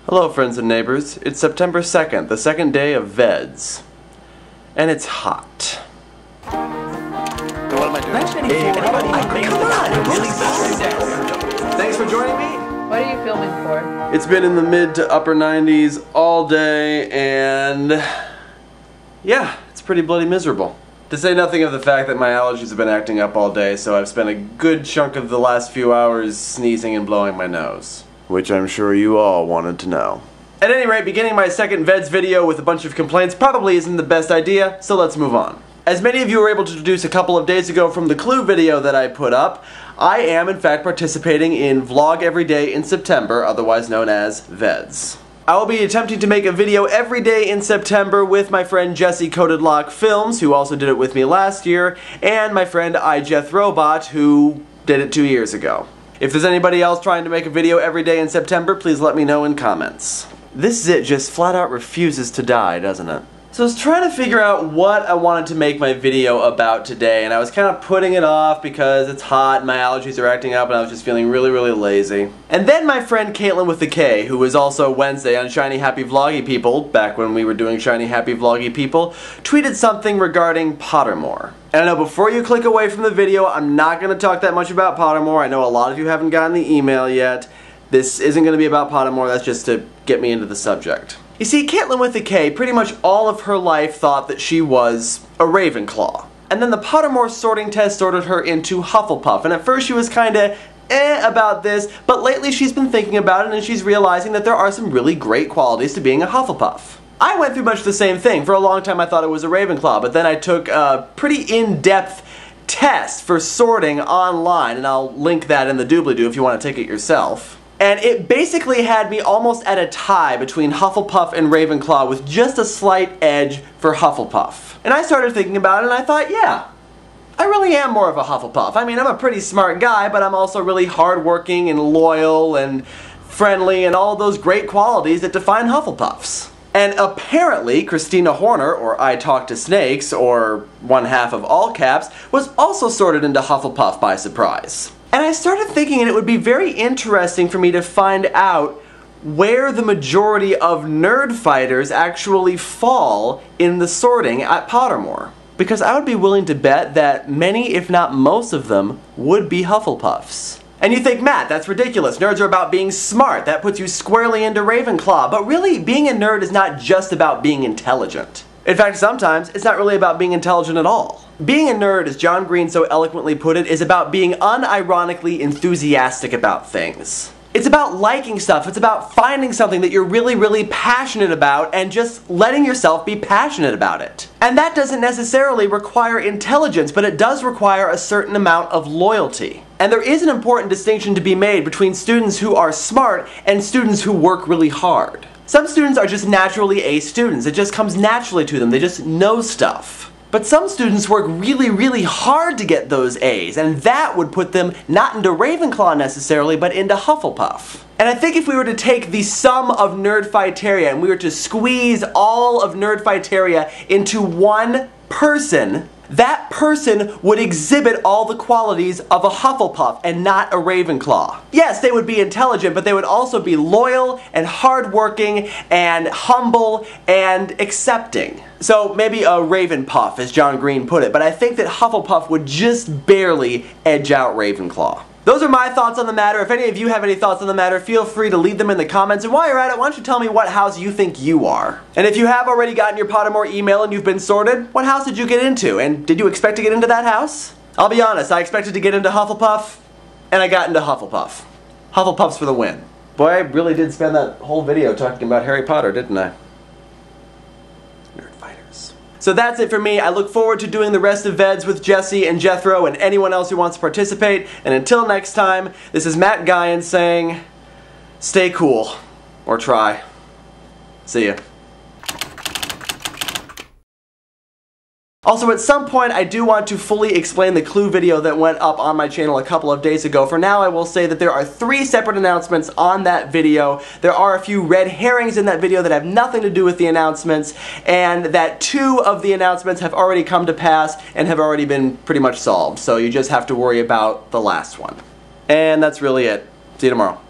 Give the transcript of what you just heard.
Hello friends and neighbors, it's September 2nd, the second day of VEDS. And it's hot. So what am I doing? Hey, come on! Thanks for joining me. What are you filming for? It's been in the mid to upper 90s all day and yeah, it's pretty bloody miserable. To say nothing of the fact that my allergies have been acting up all day, so I've spent a good chunk of the last few hours sneezing and blowing my nose. Which I'm sure you all wanted to know. At any rate, beginning my second VEDS video with a bunch of complaints probably isn't the best idea, so let's move on. As many of you were able to deduce a couple of days ago from the clue video that I put up, I am in fact participating in Vlog Every Day in September, otherwise known as VEDS. I will be attempting to make a video every day in September with my friend Jesse Coded Lock Films, who also did it with me last year, and my friend iJethRobot, who did it 2 years ago. If there's anybody else trying to make a video every day in September, please let me know in comments. This zit just flat out refuses to die, doesn't it? So I was trying to figure out what I wanted to make my video about today, and I was kind of putting it off because it's hot and my allergies are acting up and I was just feeling really lazy. And then my friend Caitlin with the K, who was also Wednesday on Shiny Happy Vloggy People, back when we were doing Shiny Happy Vloggy People, tweeted something regarding Pottermore. And I know before you click away from the video, I'm not going to talk that much about Pottermore. I know a lot of you haven't gotten the email yet. This isn't going to be about Pottermore, that's just to get me into the subject. You see, Caitlin with the K, pretty much all of her life thought that she was a Ravenclaw. And then the Pottermore sorting test sorted her into Hufflepuff, and at first she was kinda about this, but lately she's been thinking about it and she's realizing that there are some really great qualities to being a Hufflepuff. I went through much the same thing. For a long time I thought I was a Ravenclaw, but then I took a pretty in-depth test for sorting online, and I'll link that in the doobly-doo if you want to take it yourself. And it basically had me almost at a tie between Hufflepuff and Ravenclaw with just a slight edge for Hufflepuff. And I started thinking about it and I thought, yeah, I really am more of a Hufflepuff. I mean, I'm a pretty smart guy, but I'm also really hardworking and loyal and friendly and all those great qualities that define Hufflepuffs. And apparently, Christina Horner, or I Talk to Snakes, or one half of All Caps, was also sorted into Hufflepuff by surprise. And I started thinking it would be very interesting for me to find out where the majority of nerd fighters actually fall in the sorting at Pottermore. Because I would be willing to bet that many, if not most of them, would be Hufflepuffs. And you think, Matt, that's ridiculous. Nerds are about being smart. That puts you squarely into Ravenclaw. But really, being a nerd is not just about being intelligent. In fact, sometimes it's not really about being intelligent at all. Being a nerd, as John Green so eloquently put it, is about being unironically enthusiastic about things. It's about liking stuff. It's about finding something that you're really passionate about and just letting yourself be passionate about it. And that doesn't necessarily require intelligence, but it does require a certain amount of loyalty. And there is an important distinction to be made between students who are smart and students who work really hard. Some students are just naturally A students. It just comes naturally to them. They just know stuff. But some students work really hard to get those A's, and that would put them not into Ravenclaw necessarily, but into Hufflepuff. And I think if we were to take the sum of Nerdfighteria and we were to squeeze all of Nerdfighteria into one person, that person would exhibit all the qualities of a Hufflepuff and not a Ravenclaw. Yes, they would be intelligent, but they would also be loyal and hardworking and humble and accepting. So maybe a Ravenpuff, as John Green put it, but I think that Hufflepuff would just barely edge out Ravenclaw. Those are my thoughts on the matter. If any of you have any thoughts on the matter, feel free to leave them in the comments. And while you're at it, why don't you tell me what house you think you are? And if you have already gotten your Pottermore email and you've been sorted, what house did you get into? And did you expect to get into that house? I'll be honest, I expected to get into Hufflepuff, and I got into Hufflepuff. Hufflepuffs for the win. Boy, I really did spend that whole video talking about Harry Potter, didn't I? So that's it for me. I look forward to doing the rest of VEDS with Jesse and Jethro and anyone else who wants to participate. And until next time, this is Matt Guyan saying, stay cool. Or try. See ya. Also, at some point, I do want to fully explain the clue video that went up on my channel a couple of days ago. For now, I will say that there are 3 separate announcements on that video. There are a few red herrings in that video that have nothing to do with the announcements, and that 2 of the announcements have already come to pass and have already been pretty much solved. So you just have to worry about the last one. And that's really it. See you tomorrow.